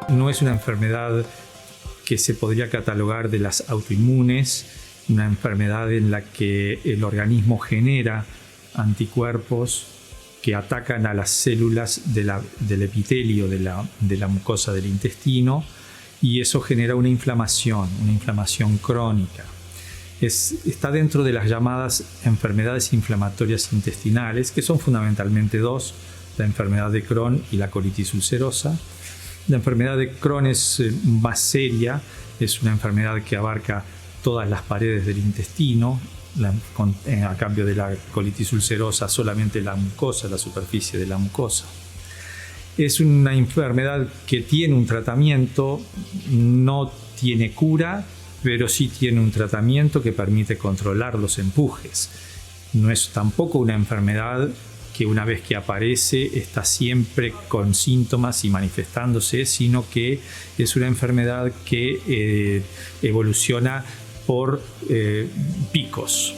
No es una enfermedad que se podría catalogar de las autoinmunes, una enfermedad en la que el organismo genera anticuerpos que atacan a las células del epitelio de la mucosa del intestino, y eso genera una inflamación crónica. Está dentro de las llamadas enfermedades inflamatorias intestinales, que son fundamentalmente dos: la enfermedad de Crohn y la colitis ulcerosa. La enfermedad de Crohn es más seria, es una enfermedad que abarca todas las paredes del intestino, a cambio de la colitis ulcerosa solamente la mucosa, la superficie de la mucosa. Es una enfermedad que tiene un tratamiento, no tiene cura, pero sí tiene un tratamiento que permite controlar los empujes. No es tampoco una enfermedad que una vez que aparece está siempre con síntomas y manifestándose, sino que es una enfermedad que evoluciona por picos.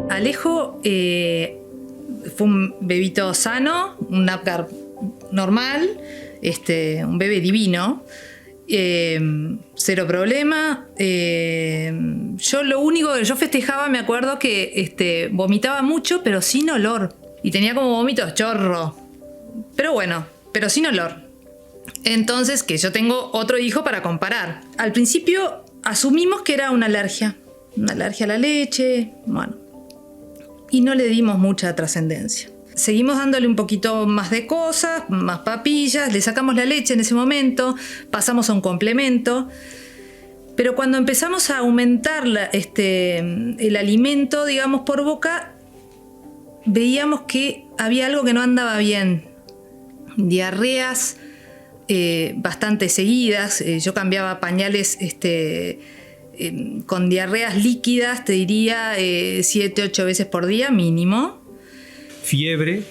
Alejo fue un bebito sano, un Apgar normal, un bebé divino, cero problema. Yo festejaba, me acuerdo que vomitaba mucho, pero sin olor, y tenía como vómitos chorro, pero sin olor. Entonces, que yo tengo otro hijo para comparar. Al principio asumimos que era una alergia a la leche, y no le dimos mucha trascendencia. Seguimos dándole un poquito más de cosas, más papillas, le sacamos la leche en ese momento, pasamos a un complemento. Pero cuando empezamos a aumentar el alimento, digamos, por boca, veíamos que había algo que no andaba bien. Diarreas bastante seguidas. Yo cambiaba pañales con diarreas líquidas, te diría 7-8 veces por día mínimo. Fiebre,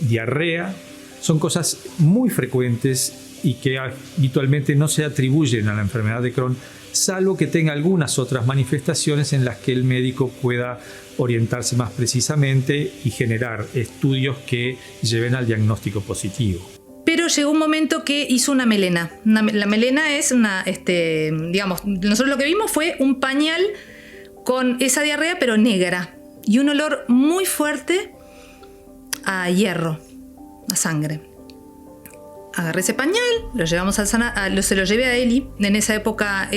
diarrea, son cosas muy frecuentes y que habitualmente no se atribuyen a la enfermedad de Crohn, salvo que tenga algunas otras manifestaciones en las que el médico pueda orientarse más precisamente y generar estudios que lleven al diagnóstico positivo. Pero llegó un momento que hizo una melena. La melena es digamos, nosotros lo que vimos fue un pañal con esa diarrea, pero negra, y un olor muy fuerte a hierro, a sangre. Agarré ese pañal, lo llevamos se lo llevé a Eli. En esa época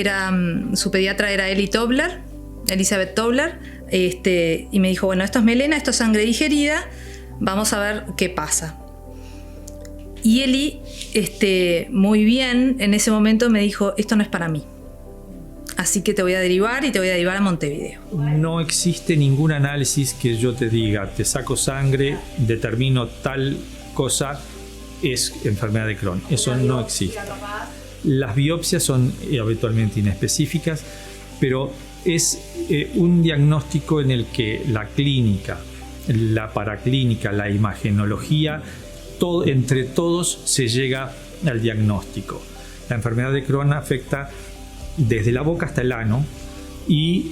su pediatra era Elizabeth Tobler, y me dijo, bueno, esto es melena, esto es sangre digerida, vamos a ver qué pasa. Y Eli, muy bien, en ese momento me dijo, esto no es para mí. Así que te voy a derivar a Montevideo. No existe ningún análisis que yo te diga, te saco sangre, determino tal cosa, es enfermedad de Crohn. Eso no existe. Las biopsias son habitualmente inespecíficas, pero es un diagnóstico en el que la clínica, la paraclínica, la imagenología, entre todos se llega al diagnóstico. La enfermedad de Crohn afecta desde la boca hasta el ano y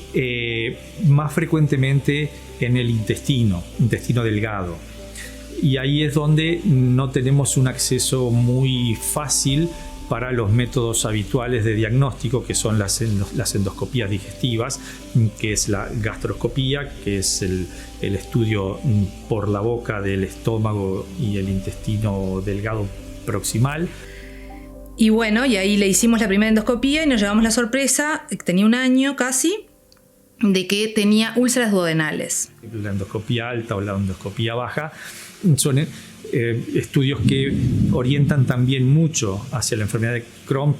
más frecuentemente en el intestino delgado. Y ahí es donde no tenemos un acceso muy fácil para los métodos habituales de diagnóstico, que son las endoscopías digestivas, que es la gastroscopía, que es el estudio por la boca del estómago y el intestino delgado proximal. Y bueno, y ahí le hicimos la primera endoscopía y nos llevamos la sorpresa, tenía 1 año casi, de que tenía úlceras duodenales. La endoscopía alta o la endoscopía baja son estudios que orientan también mucho hacia la enfermedad de Crohn,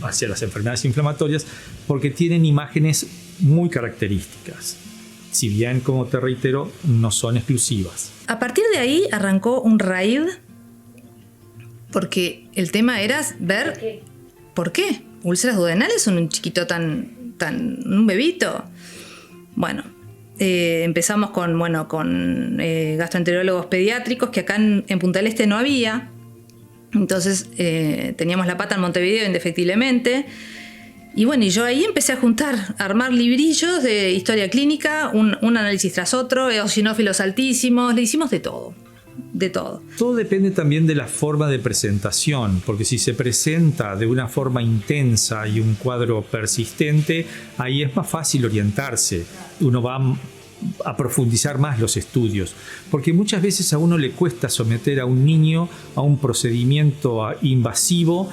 hacia las enfermedades inflamatorias, porque tienen imágenes muy características. Si bien, como te reitero, no son exclusivas. A partir de ahí arrancó un raid, porque el tema era ver por qué. Úlceras duodenales son un chiquito un bebito. Bueno, empezamos con gastroenterólogos pediátricos, que acá en Punta del Este no había. Entonces teníamos la pata en Montevideo indefectiblemente. Y bueno, y yo ahí empecé a armar librillos de historia clínica, un análisis tras otro, eosinófilos altísimos, le hicimos de todo. De todo. Todo depende también de la forma de presentación, porque si se presenta de una forma intensa y un cuadro persistente, ahí es más fácil orientarse. Uno va a profundizar más los estudios, porque muchas veces a uno le cuesta someter a un niño a un procedimiento invasivo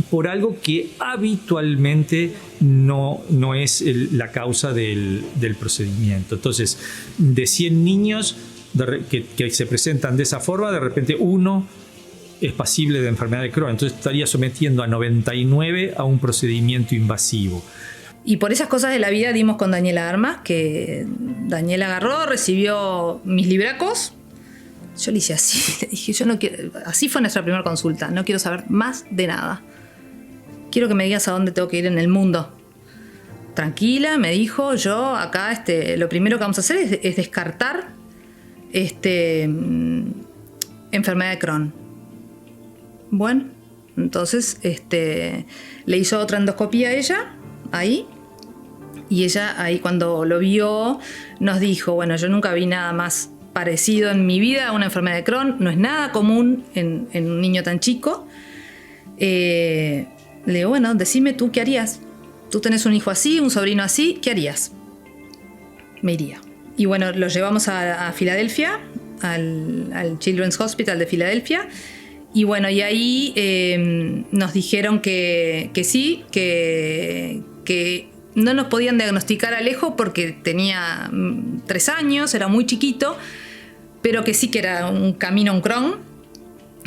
por algo que habitualmente no es la causa del procedimiento. Entonces, de 100 niños que se presentan de esa forma, de repente uno es pasible de enfermedad de Crohn, entonces estaría sometiendo a 99 a un procedimiento invasivo. Y por esas cosas de la vida dimos con Daniela Armas, que Daniela agarró, recibió mis libracos. Yo le hice así, le dije, yo no quiero, así fue nuestra primera consulta, no quiero saber más de nada. Quiero que me digas a dónde tengo que ir en el mundo. Tranquila, me dijo, yo acá lo primero que vamos a hacer es descartar enfermedad de Crohn. Bueno, entonces le hizo otra endoscopía a ella, ahí. Y ella ahí cuando lo vio nos dijo, bueno, yo nunca vi nada más parecido en mi vida a una enfermedad de Crohn. No es nada común en un niño tan chico. Le digo, bueno, decime tú qué harías. Tú tenés un hijo así, un sobrino así, ¿qué harías? Me iría. Y bueno, lo llevamos a Filadelfia, al Children's Hospital de Filadelfia. Y bueno, y ahí nos dijeron que sí, que no nos podían diagnosticar a Alejo porque tenía 3 años, era muy chiquito, pero que sí que era un camino a un Crohn.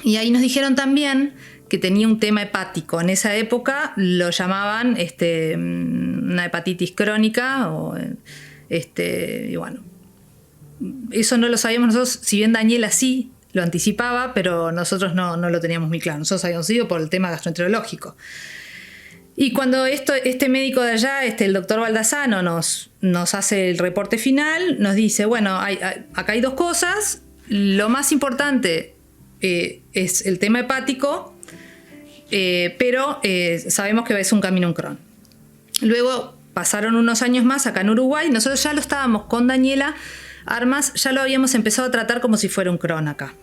Y ahí nos dijeron también que tenía un tema hepático. En esa época lo llamaban una hepatitis crónica. Y bueno, eso no lo sabíamos nosotros, si bien Daniela sí lo anticipaba, pero nosotros no lo teníamos muy claro. Nosotros habíamos ido por el tema gastroenterológico. Y cuando este médico de allá, el doctor Baldassano, nos hace el reporte final, nos dice, bueno, acá hay 2 cosas. Lo más importante es el tema hepático, pero sabemos que es un camino a un Crohn. Luego pasaron unos años más acá en Uruguay. Nosotros ya lo estábamos con Daniela Armas, ya lo habíamos empezado a tratar como si fuera un Crohn acá.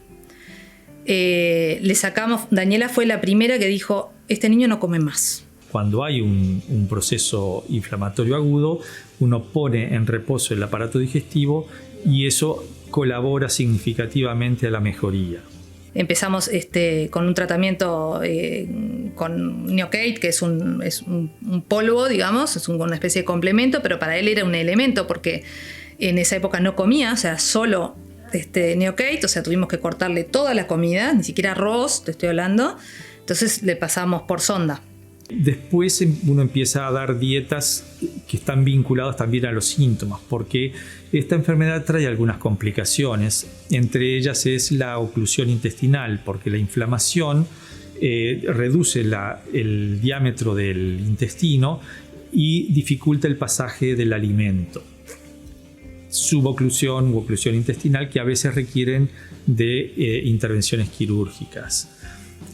Le sacamos, Daniela fue la primera que dijo, este niño no come más. Cuando hay un proceso inflamatorio agudo, uno pone en reposo el aparato digestivo y eso colabora significativamente a la mejoría. Empezamos con un tratamiento con Neocate, que es un polvo, digamos, es una especie de complemento, pero para él era un elemento porque en esa época no comía, o sea, solo Neocate, o sea, tuvimos que cortarle toda la comida, ni siquiera arroz, te estoy hablando, entonces le pasamos por sonda. Después uno empieza a dar dietas que están vinculadas también a los síntomas, porque esta enfermedad trae algunas complicaciones. Entre ellas es la oclusión intestinal, porque la inflamación reduce el diámetro del intestino y dificulta el pasaje del alimento. Suboclusión u oclusión intestinal que a veces requieren de intervenciones quirúrgicas.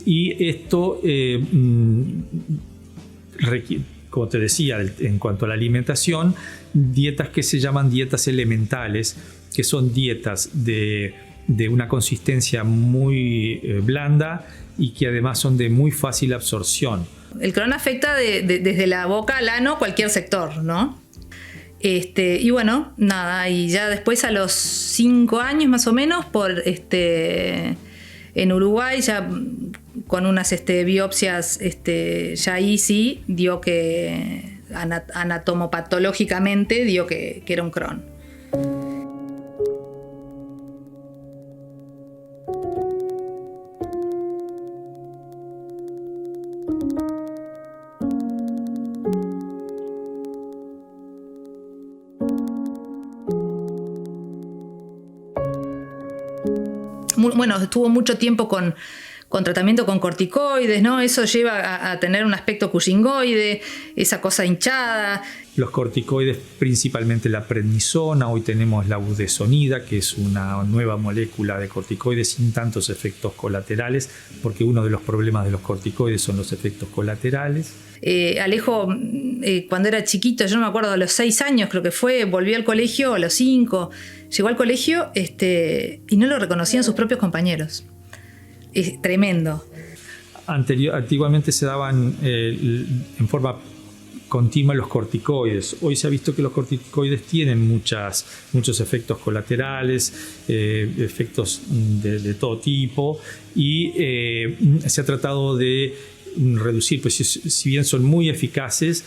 Y esto, como te decía, en cuanto a la alimentación, dietas que se llaman dietas elementales, que son dietas de una consistencia muy blanda y que además son de muy fácil absorción. El Crohn afecta desde la boca al ano cualquier sector, ¿no? Y bueno, nada, y ya después a los 5 años más o menos, en Uruguay, ya con unas biopsias, ya ahí sí dio que anatomopatológicamente dio que era un Crohn. Bueno, estuvo mucho tiempo con con tratamiento con corticoides, ¿no? Eso lleva a tener un aspecto cushingoide, esa cosa hinchada. Los corticoides, principalmente la prednisona, hoy tenemos la budesonida, que es una nueva molécula de corticoides sin tantos efectos colaterales, porque uno de los problemas de los corticoides son los efectos colaterales. Alejo, cuando era chiquito, yo no me acuerdo, a los 6 años creo que fue, volvió al colegio, a los 5, llegó al colegio y no lo reconocían sus propios compañeros. Es tremendo. Antiguamente se daban en forma continua los corticoides. Hoy se ha visto que los corticoides tienen muchos efectos colaterales, efectos de todo tipo, y se ha tratado de reducir, pues si bien son muy eficaces,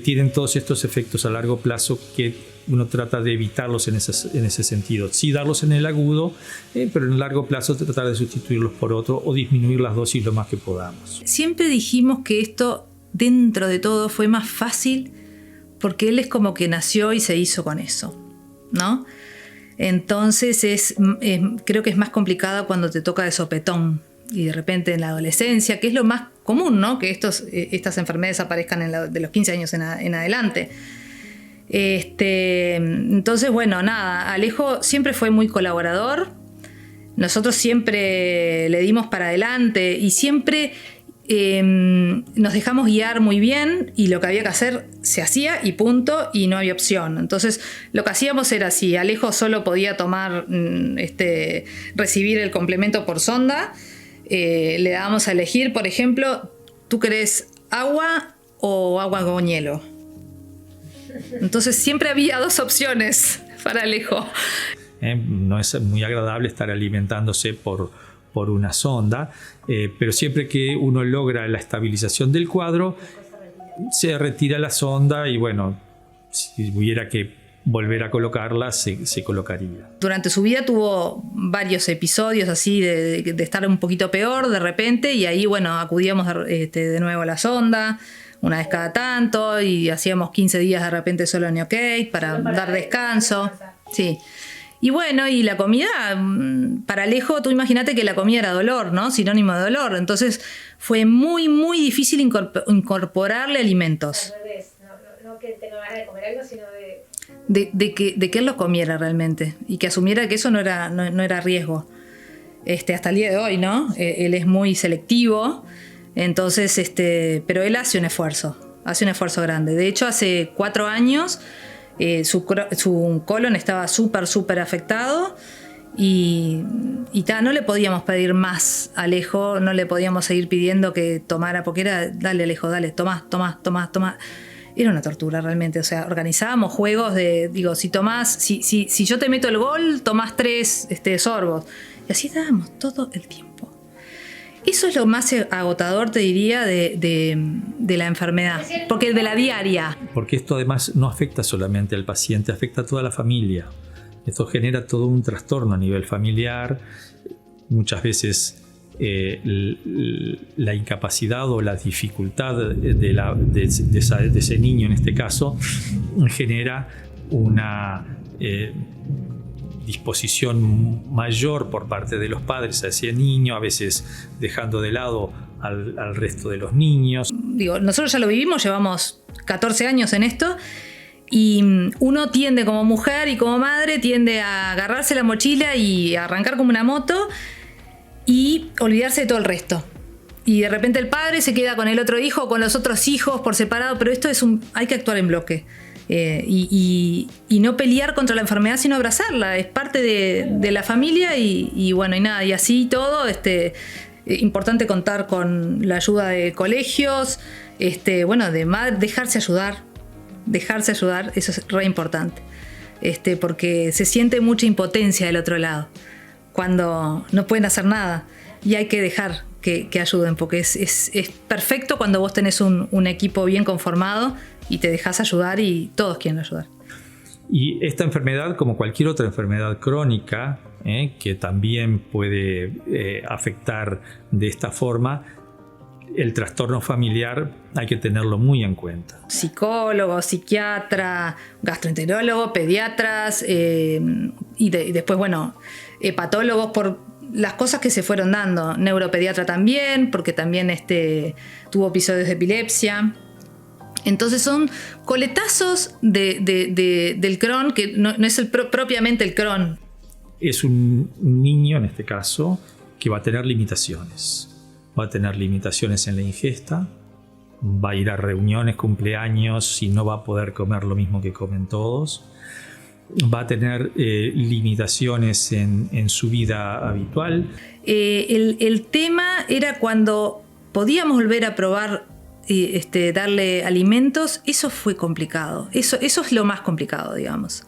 tienen todos estos efectos a largo plazo que uno trata de evitarlos en ese sentido. Sí darlos en el agudo, pero en el largo plazo tratar de sustituirlos por otro o disminuir las dosis lo más que podamos. Siempre dijimos que esto, dentro de todo, fue más fácil porque él es como que nació y se hizo con eso, ¿no? Entonces creo que es más complicado cuando te toca de sopetón y de repente en la adolescencia, que es lo más común, ¿no? Que estas enfermedades aparezcan de los 15 años en adelante. Entonces, bueno, nada, Alejo siempre fue muy colaborador. Nosotros siempre le dimos para adelante y siempre nos dejamos guiar muy bien, y lo que había que hacer se hacía y punto, y no había opción. Entonces lo que hacíamos era, si Alejo solo podía tomar recibir el complemento por sonda, le dábamos a elegir, por ejemplo, ¿tú querés agua o agua con hielo? Entonces siempre había 2 opciones para Alejo. No es muy agradable estar alimentándose por una sonda, pero siempre que uno logra la estabilización del cuadro, se retira la sonda y bueno, si hubiera que volver a colocarla, se colocaría. Durante su vida tuvo varios episodios así de estar un poquito peor de repente, y ahí bueno, acudíamos de nuevo a la sonda una vez cada tanto y hacíamos 15 días de repente solo Neocate para dar descanso. Sí. Y bueno, y la comida, para Alejo, tú imagínate que la comida era dolor, ¿no? Sinónimo de dolor. Entonces fue muy, muy difícil incorporarle alimentos. Al revés, no que tenga ganas de comer algo, sino de que él lo comiera realmente y que asumiera que eso no era riesgo. Hasta el día de hoy, ¿no? Él es muy selectivo, entonces, pero él hace un esfuerzo grande. De hecho, hace 4 años... su colon estaba súper afectado y no le podíamos pedir más a Alejo, no le podíamos seguir pidiendo que tomara, porque era, dale Alejo, dale, tomá. Era una tortura realmente, o sea, organizábamos juegos si yo te meto el gol, tomás 3 sorbos, y así dábamos todo el tiempo. Eso es lo más agotador, te diría, de la enfermedad, porque de la diaria. Porque esto además no afecta solamente al paciente, afecta a toda la familia. Esto genera todo un trastorno a nivel familiar. Muchas veces la incapacidad o la dificultad de ese niño, en este caso, genera una disposición mayor por parte de los padres a ese niño, a veces dejando de lado al resto de los niños. Nosotros ya lo vivimos, llevamos 14 años en esto, y uno tiende como mujer y como madre, tiende a agarrarse la mochila y a arrancar como una moto y olvidarse de todo el resto. Y de repente el padre se queda con el otro hijo, con los otros hijos por separado, pero esto hay que actuar en bloque. Y no pelear contra la enfermedad, sino abrazarla, es parte de la familia y bueno, y nada, y así todo, importante contar con la ayuda de colegios, dejarse ayudar, eso es re importante, porque se siente mucha impotencia del otro lado, cuando no pueden hacer nada, y hay que dejar que ayuden, porque es perfecto cuando vos tenés un equipo bien conformado y te dejas ayudar y todos quieren ayudar. Y esta enfermedad, como cualquier otra enfermedad crónica, que también puede afectar de esta forma, el trastorno familiar hay que tenerlo muy en cuenta. Psicólogo, psiquiatra, gastroenterólogo, pediatras y después, bueno, hepatólogos las cosas que se fueron dando. Neuropediatra también, porque también tuvo episodios de epilepsia. Entonces son coletazos del Crohn, que no es propiamente el Crohn. Es un niño, en este caso, que va a tener limitaciones. Va a tener limitaciones en la ingesta, va a ir a reuniones, cumpleaños y no va a poder comer lo mismo que comen todos. Va a tener limitaciones en su vida habitual. El tema era cuando podíamos volver a probar darle alimentos. Eso fue complicado. Eso es lo más complicado, digamos.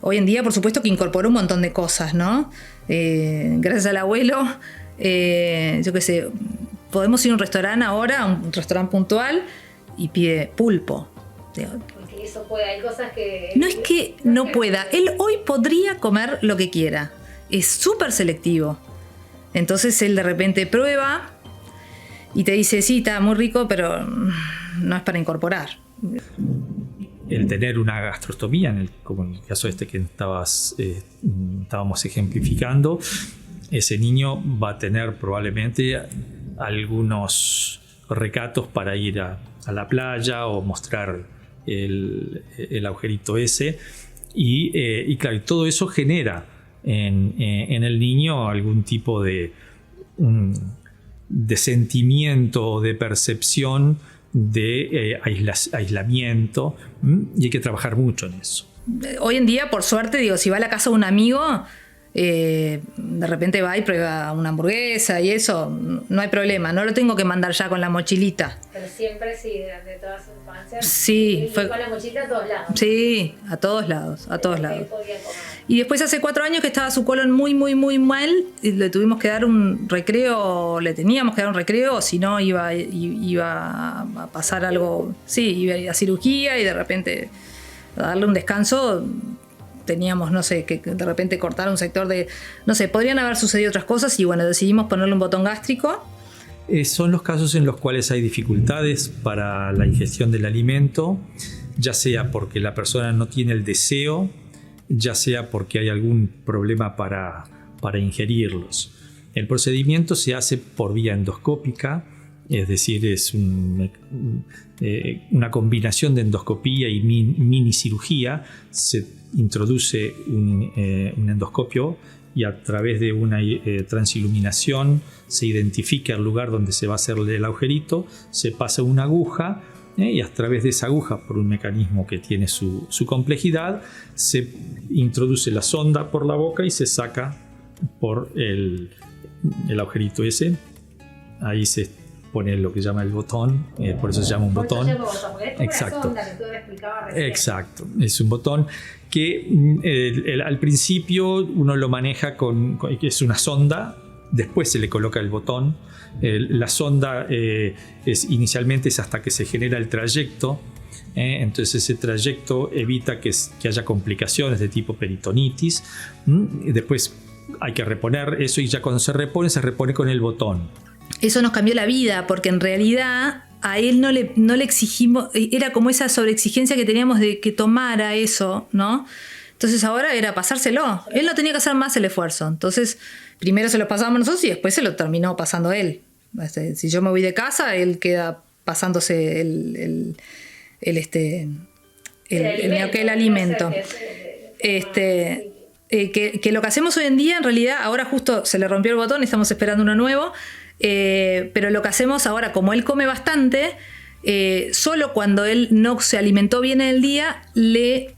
Hoy en día, por supuesto, que incorporó un montón de cosas, ¿no? Gracias al abuelo, yo qué sé, podemos ir a un restaurante ahora, un restaurante puntual, y pide pulpo. Porque eso puede, hay cosas que... No es que no pueda, él hoy podría comer lo que quiera. Es súper selectivo. Entonces él de repente prueba y te dice, sí, está muy rico, pero no es para incorporar. El tener una gastrostomía, como en el caso que estábamos ejemplificando, ese niño va a tener probablemente algunos recatos para ir a la playa o mostrar el agujerito ese. Y claro, todo eso genera en el niño algún tipo de sentimiento o de percepción de aislamiento, y hay que trabajar mucho en eso. Hoy en día, por suerte, digo, si va a la casa de un amigo, de repente va y prueba una hamburguesa y eso, no hay problema, no lo tengo que mandar ya con la mochilita. Pero siempre sí, durante toda su infancia. Sí, fue con la mochilita a todos lados. Sí, a todos lados. Podía comer. Y después hace 4 años que estaba su colon muy, muy, muy mal, y le tuvimos que dar un recreo, le teníamos que dar un recreo, o si no iba a pasar algo, sí, iba a ir a cirugía y de repente a darle un descanso. Teníamos, no sé, que de repente cortar un sector de, no sé, podrían haber sucedido otras cosas y bueno, decidimos ponerle un botón gástrico. Son los casos en los cuales hay dificultades para la ingestión del alimento, ya sea porque la persona no tiene el deseo, ya sea porque hay algún problema para ingerirlos. El procedimiento se hace por vía endoscópica, es decir, es una combinación de endoscopía y mini cirugía. Se introduce un endoscopio y a través de una transiluminación se identifica el lugar donde se va a hacerle el agujerito, se pasa una aguja y a través de esa aguja, por un mecanismo que tiene su complejidad, se introduce la sonda por la boca y se saca por el agujerito ese. Ahí se pone lo que llama el botón, por eso se llama un botón. Exacto. Exacto, es un botón que al principio uno lo maneja es una sonda, después se le coloca el botón. La sonda inicialmente es hasta que se genera el trayecto, entonces ese trayecto evita que haya complicaciones de tipo peritonitis. Después hay que reponer eso y ya cuando se repone con el botón. Eso nos cambió la vida, porque en realidad a él no le exigimos, era como esa sobreexigencia que teníamos de que tomara eso, ¿no? Entonces ahora era pasárselo. Él no tenía que hacer más el esfuerzo. Entonces primero se lo pasábamos nosotros y después se lo terminó pasando él. Si yo me voy de casa, él queda pasándose el alimento. Que lo que hacemos hoy en día, en realidad, ahora justo se le rompió el botón y estamos esperando uno nuevo. Pero lo que hacemos ahora, como él come bastante, solo cuando él no se alimentó bien en el día, le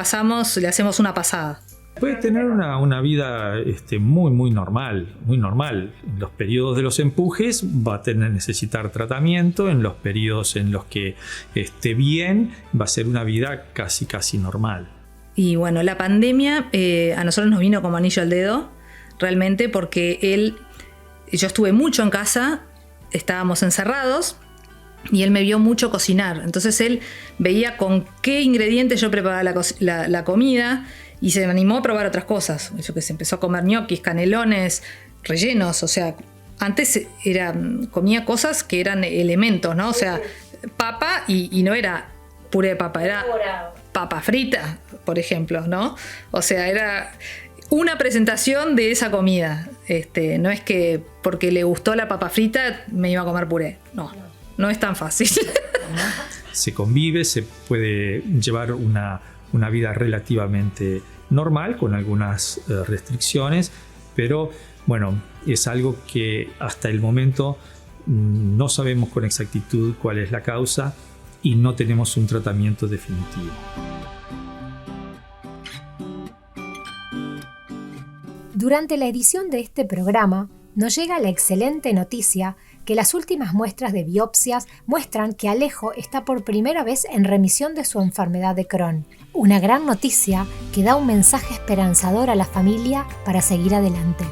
hacemos una pasada. Puede tener una vida muy, muy normal, muy normal. En los periodos de los empujes va a necesitar tratamiento, en los periodos en los que esté bien va a ser una vida casi, casi normal. Y bueno, la pandemia a nosotros nos vino como anillo al dedo, realmente, porque yo estuve mucho en casa, estábamos encerrados y él me vio mucho cocinar. Entonces él veía con qué ingredientes yo preparaba la comida y se animó a probar otras cosas. Eso que se empezó a comer ñoquis, canelones, rellenos. O sea, antes comía cosas que eran elementos, ¿no? O sea, papa y no era puré de papa, era papa frita, por ejemplo, ¿no? O sea, una presentación de esa comida. No es que porque le gustó la papa frita me iba a comer puré. No es tan fácil. Se convive, se puede llevar una vida relativamente normal con algunas restricciones, pero bueno, es algo que hasta el momento no sabemos con exactitud cuál es la causa y no tenemos un tratamiento definitivo. Durante la edición de este programa nos llega la excelente noticia que las últimas muestras de biopsias muestran que Alejo está por primera vez en remisión de su enfermedad de Crohn. Una gran noticia que da un mensaje esperanzador a la familia para seguir adelante.